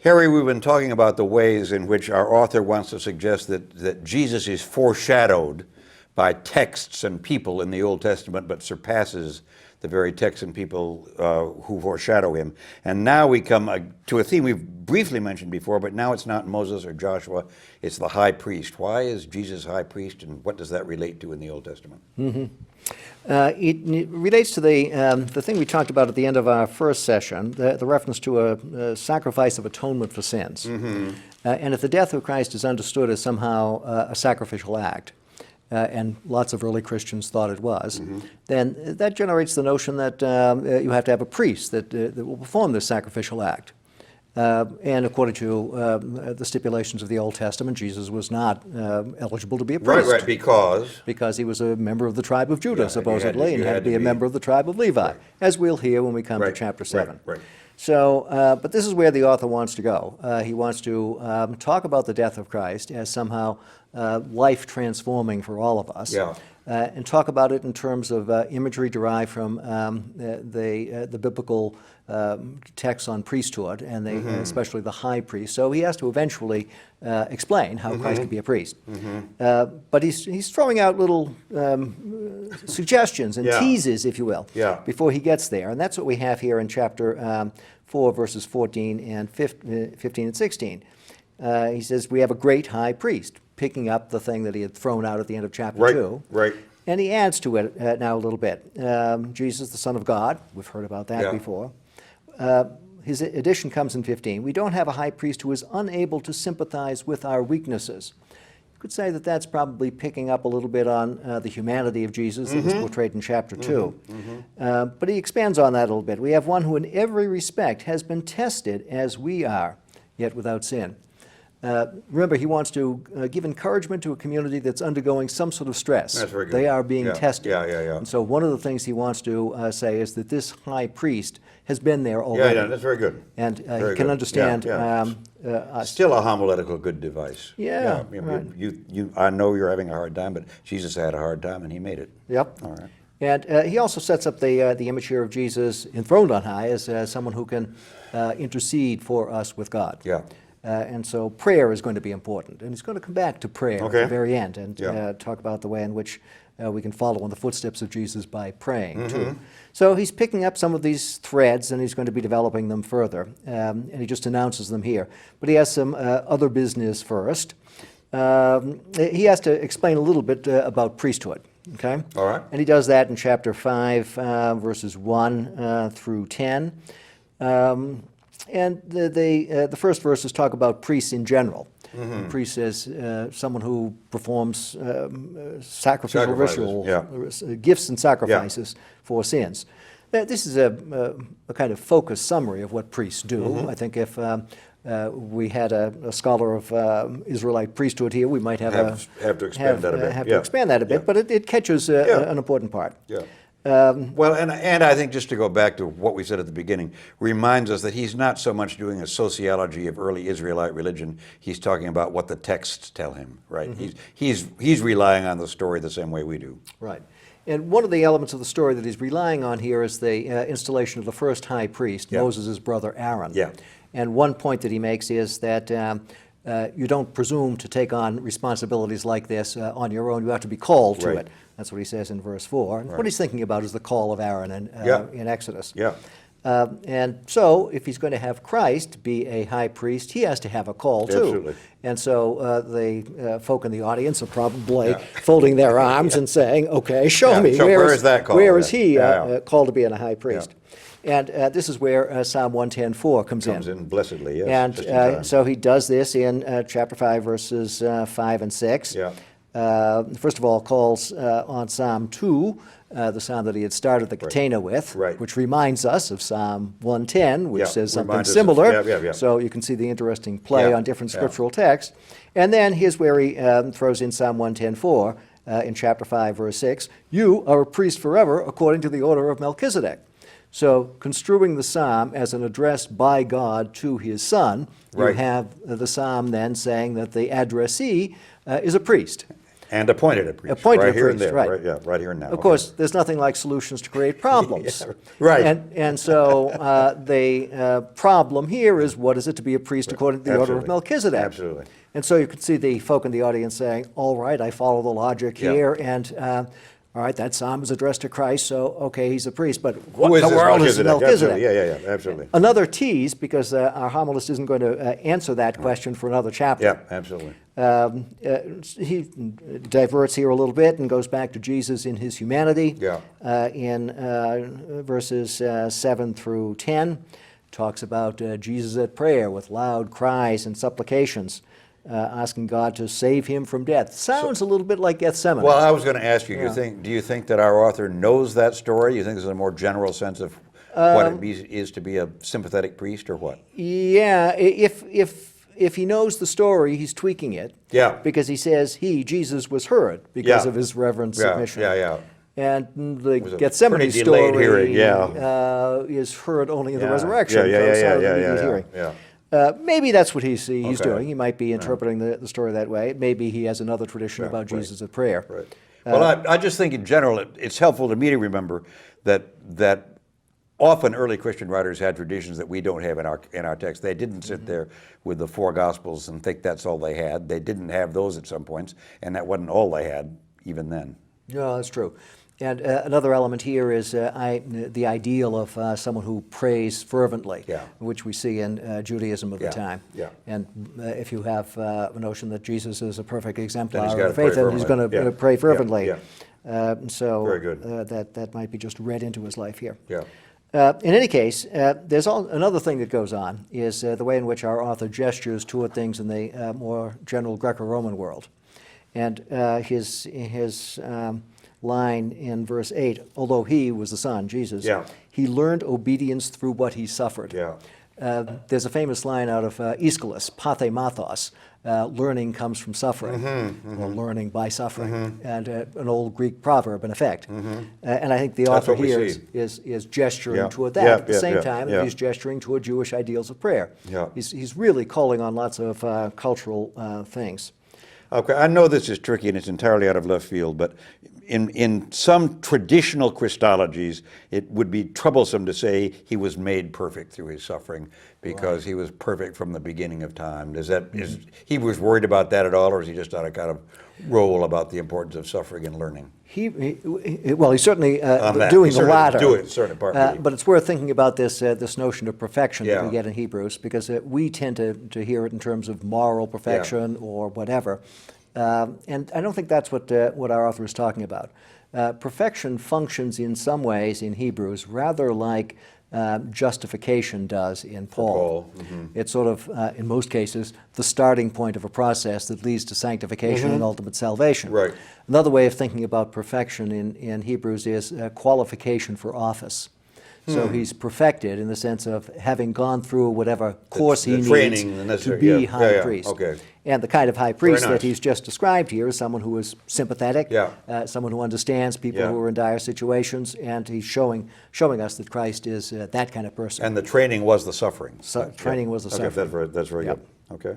Harry, we've been talking about the ways in which our author wants to suggest that Jesus is foreshadowed by texts and people in the Old Testament, but surpasses the very texts and people who foreshadow him. And now we come to a theme we've briefly mentioned before, but now it's not Moses or Joshua, it's the high priest. Why is Jesus high priest, and what does that relate to in the Old Testament? Mm-hmm. It relates to the thing we talked about at the end of our first session, the reference to a sacrifice of atonement for sins. Mm-hmm. And if the death of Christ is understood as somehow a sacrificial act, and lots of early Christians thought it was, mm-hmm. then that generates the notion that you have to have a priest that will perform this sacrificial act. And according to the stipulations of the Old Testament, Jesus was not eligible to be a priest. Right, because he was a member of the tribe of Judah, Yeah, supposedly, and had to be a member of the tribe of Levi, Right. as we'll hear when we come to Right, chapter 7. right. So, but this is where the author wants to go. He wants to talk about the death of Christ as somehow life transforming for all of us. Yeah. And talk about it in terms of imagery derived from the biblical texts on priesthood, and mm-hmm. especially the high priest. So he has to eventually explain how mm-hmm. Christ could be a priest. Mm-hmm. But he's throwing out little suggestions and Yeah. teases, if you will, Yeah. before he gets there. And that's what we have here in chapter 4, verses 14 and 15 and 16. He says, we have a great high priest, picking up the thing that he had thrown out at the end of chapter 2. Right. And he adds to it now a little bit. Jesus, the Son of God, we've heard about that Yeah. before. His addition comes in 15. We don't have a high priest who is unable to sympathize with our weaknesses. You could say that that's probably picking up a little bit on the humanity of Jesus that was portrayed in chapter 2. But he expands on that a little bit. We have one who in every respect has been tested as we are, yet without sin. Remember, he wants to give encouragement to a community that's undergoing some sort of stress. That's very good. They are being tested. Yeah. And so one of the things he wants to say is that this high priest has been there already. Yeah, that's very good. And he Very can good. understand us. Still a homiletical good device. Yeah, right. I know you're having a hard time, but Jesus had a hard time, and he made it. Yep. All right. And he also sets up the image here of Jesus enthroned on high as someone who can intercede for us with God. Yeah. And so prayer is going to be important. And he's going to come back to prayer at the very end and talk about the way in which we can follow in the footsteps of Jesus by praying, too. So he's picking up some of these threads, and he's going to be developing them further. And he just announces them here. But he has some other business first. He has to explain a little bit about priesthood. Okay? All right. And he does that in chapter 5, verses 1 through 10. And the first verses talk about priests in general. A priest is someone who performs sacrificial rituals, gifts and sacrifices for sins. This is a kind of focused summary of what priests do. I think if we had a scholar of Israelite priesthood here, we might have to expand that a bit. Have to expand that a bit, but it catches an important part. Yeah. Well, and I think just to go back to what we said at the beginning, reminds us that he's not so much doing a sociology of early Israelite religion. He's talking about what the texts tell him, right? He's relying on the story the same way we do. Right. And one of the elements of the story that he's relying on here is the installation of the first high priest, Moses' brother Aaron. Yeah. And one point that he makes is that you don't presume to take on responsibilities like this on your own. You have to be called to it. That's what he says in verse 4. And what he's thinking about is the call of Aaron in Exodus. Yeah. And so, if he's going to have Christ be a high priest, he has to have a call too. Absolutely. And so the folk in the audience are probably folding their arms and saying, "Okay, show me So where is that call? Where is he called to be a high priest?" And this is where Psalm 110:4 comes in. Comes in blessedly, yes. And so he does this in chapter 5, verses 5 and 6. Yeah. First of all, calls on Psalm 2, the psalm that he had started the Catena with, which reminds us of Psalm 110, which says something similar. So you can see the interesting play on different scriptural texts. And then here's where he throws in Psalm 110:4 in chapter 5, verse 6. You are a priest forever according to the order of Melchizedek. So construing the psalm as an address by God to his son, you have the psalm then saying that the addressee is a priest. And appointed a priest. Appointed right a here priest, and there. right. Yeah, right here and now. Of course, there's nothing like solutions to create problems. Yeah, right. And so the problem here is, what is it to be a priest according to the order of Melchizedek? Absolutely. And so you could see the folk in the audience saying, all right, I follow the logic here, and all right, that psalm is addressed to Christ, so okay, he's a priest, but what in the world is Melchizedek? Yeah, absolutely. Another tease, because our homilist isn't going to answer that question for another chapter. Yeah, absolutely. He diverts here a little bit and goes back to Jesus in his humanity. Yeah. In verses 7 through 10, talks about Jesus at prayer with loud cries and supplications, asking God to save him from death. Sounds a little bit like Gethsemane. Well, I was going to ask you, do you think that our author knows that story? You think there's a more general sense of what it is to be a sympathetic priest, or what? Yeah, if he knows the story, he's tweaking it. Yeah. Because he says Jesus was heard because of his reverent submission. Yeah. And the Gethsemane story is heard only in the resurrection. Yeah. Maybe that's what he's doing. He might be interpreting the story that way. Maybe he has another tradition about Jesus at prayer. Right. Well, I just think in general it's helpful to me to remember that often early Christian writers had traditions that we don't have in our text. They didn't sit there with the four Gospels and think that's all they had. They didn't have those at some points, and that wasn't all they had even then. No, that's true. And another element here is the ideal of someone who prays fervently, which we see in Judaism of the time. Yeah. And if you have a notion that Jesus is a perfect exemplar of faith, then he's going to pray fervently. So very good. That might be just read into his life here. Yeah. In any case, there's another thing that goes on is the way in which our author gestures toward things in the more general Greco-Roman world. And his line in verse 8, although he was the Son, Jesus, he learned obedience through what he suffered. Yeah. There's a famous line out of Aeschylus, pathemathos, learning comes from suffering, or learning by suffering, and an old Greek proverb in effect. And I think the author here is gesturing toward that at the same time that he's gesturing toward Jewish ideals of prayer. He's really calling on lots of cultural things. Okay, I know this is tricky and it's entirely out of left field, but in some traditional Christologies, it would be troublesome to say he was made perfect through his suffering because he was perfect from the beginning of time. Is he was worried about that at all, or is he just on a kind of roll about the importance of suffering and learning? He's certainly doing the latter. But it's worth thinking about this notion of perfection that we get in Hebrews, because we tend to hear it in terms of moral perfection or whatever. And I don't think that's what our author is talking about. Perfection functions in some ways in Hebrews rather like justification does in Paul. It's sort of, in most cases, the starting point of a process that leads to sanctification and ultimate salvation. Right. Another way of thinking about perfection in Hebrews is qualification for office. So he's perfected in the sense of having gone through whatever course he needs to be high priest. Okay. And the kind of high priest that he's just described here is someone who is sympathetic, someone who understands people who are in dire situations, and he's showing us that Christ is that kind of person. And the training was the suffering. Training was the suffering. That's very good. Okay.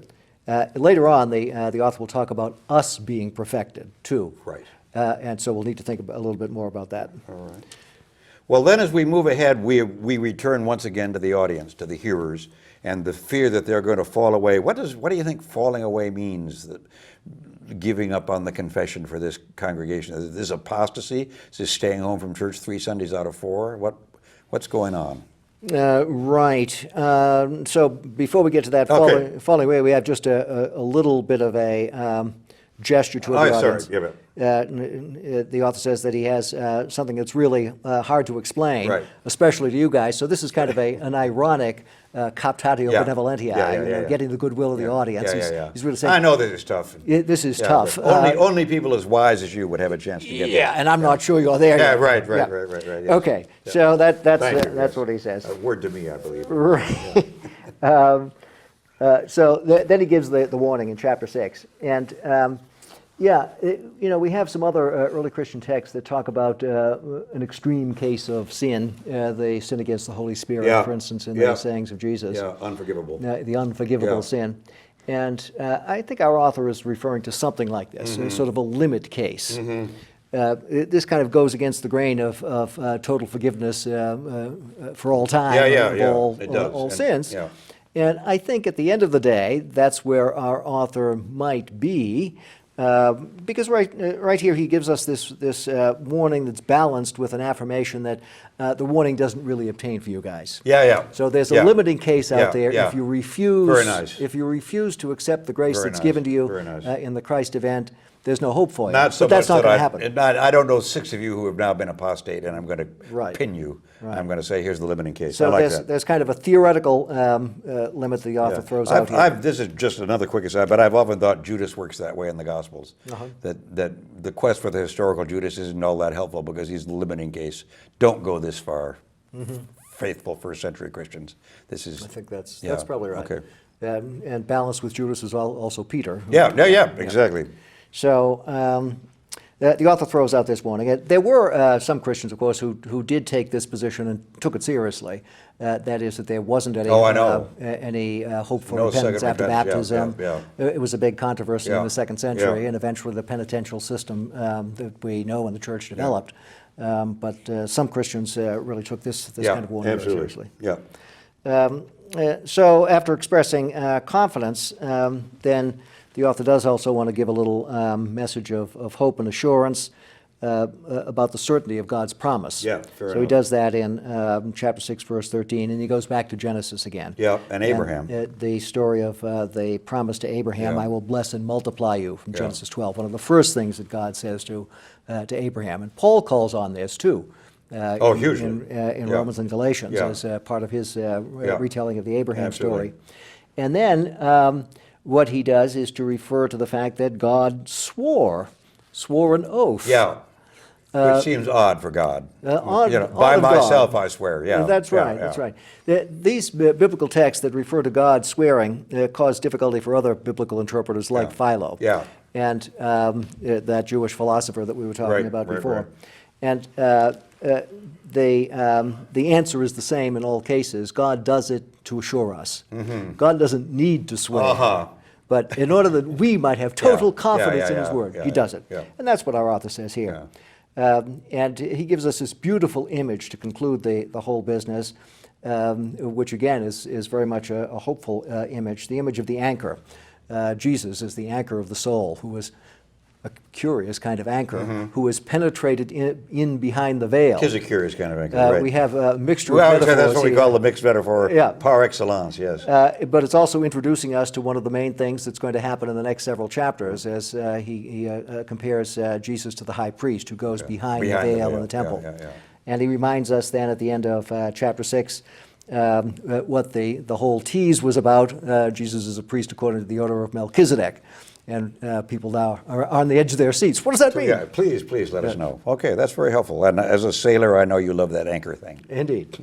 Later on, the author will talk about us being perfected, too. Right. And so we'll need to think a little bit more about that. All right. Well, then as we move ahead, we return once again to the audience, to the hearers, and the fear that they're going to fall away. What do you think falling away means, giving up on the confession for this congregation? Is this apostasy? Is this staying home from church 3 Sundays out of 4? What's going on? Right. So before we get to that falling away, we have just a little bit of a gesture to the audience. Sorry. The author says that he has something that's really hard to explain, especially to you guys. So this is kind of an ironic captatio benevolentia, getting the goodwill of the audience. He's really saying, I know this is tough. This is tough. Only people as wise as you would have a chance to get there. And I'm not sure you're there yet. Right. Yes. Okay, so that's what he says. A word to me, I believe. Right. So then he gives the warning in chapter 6. And we have some other early Christian texts that talk about an extreme case of sin, the sin against the Holy Spirit, for instance, in the sayings of Jesus. Unforgivable. The unforgivable sin. And I think our author is referring to something like this, sort of a limit case. This kind of goes against the grain of total forgiveness for all time of all sins. Yeah. And I think at the end of the day, that's where our author might be, because right here he gives us this warning that's balanced with an affirmation that the warning doesn't really obtain for you guys. So there's a limiting case out there. If you refuse, if you refuse to accept the grace that's given to you in the Christ event, there's no hope for you. Not so but that's much not going to happen. I don't know 6 of you who have now been apostate, and I'm going to pin you. I'm going to say, here's the limiting case. So I like that. There's kind of a theoretical limit the author throws out here. This is just another quick aside, but I've often thought Judas works that way in the Gospels. That the quest for the historical Judas isn't all that helpful because he's the limiting case. Don't go this far, faithful first century Christians. This is. I think that's probably right. Okay. And balanced with Judas is also Peter. Exactly. So the author throws out this warning. There were some Christians, of course, who did take this position and took it seriously. That is, that there wasn't any hope for repentance after baptism. It was a big controversy in the 2nd century, and eventually the penitential system that we know in the church developed. But some Christians really took this kind of warning very seriously. So after expressing confidence, then the author does also want to give a little message of hope and assurance about the certainty of God's promise. So he does that in chapter 6, verse 13, and he goes back to Genesis again. And Abraham. The story of the promise to Abraham, I will bless and multiply you, from Genesis 12. One of the first things that God says to Abraham. And Paul calls on this too. Hugely. In Romans and Galatians as part of his retelling of the Abraham story. And then what he does is to refer to the fact that God swore an oath. Which seems odd for God. Odd by of myself God. I swear. That's right. That's right. These biblical texts that refer to God swearing cause difficulty for other biblical interpreters like Philo. And that Jewish philosopher that we were talking about before. And the answer is the same in all cases. God does it to assure us. God doesn't need to swear. But in order that we might have total confidence in his word, he does it. And that's what our author says here. And he gives us this beautiful image to conclude the whole business, which again is very much a hopeful image, the image of the anchor. Jesus is the anchor of the soul, who was a curious kind of anchor, who is penetrated in behind the veil. It is a curious kind of anchor, right. We have a mixture of metaphors. That's what we call the mixed metaphor par excellence, yes. But it's also introducing us to one of the main things that's going to happen in the next several chapters, as he compares Jesus to the high priest who goes behind the veil in the temple. And he reminds us then at the end of chapter 6 what the whole tease was about. Jesus is a priest according to the order of Melchizedek. And people now are on the edge of their seats. What does that mean? Please let us know. Okay, that's very helpful. And as a sailor, I know you love that anchor thing. Indeed.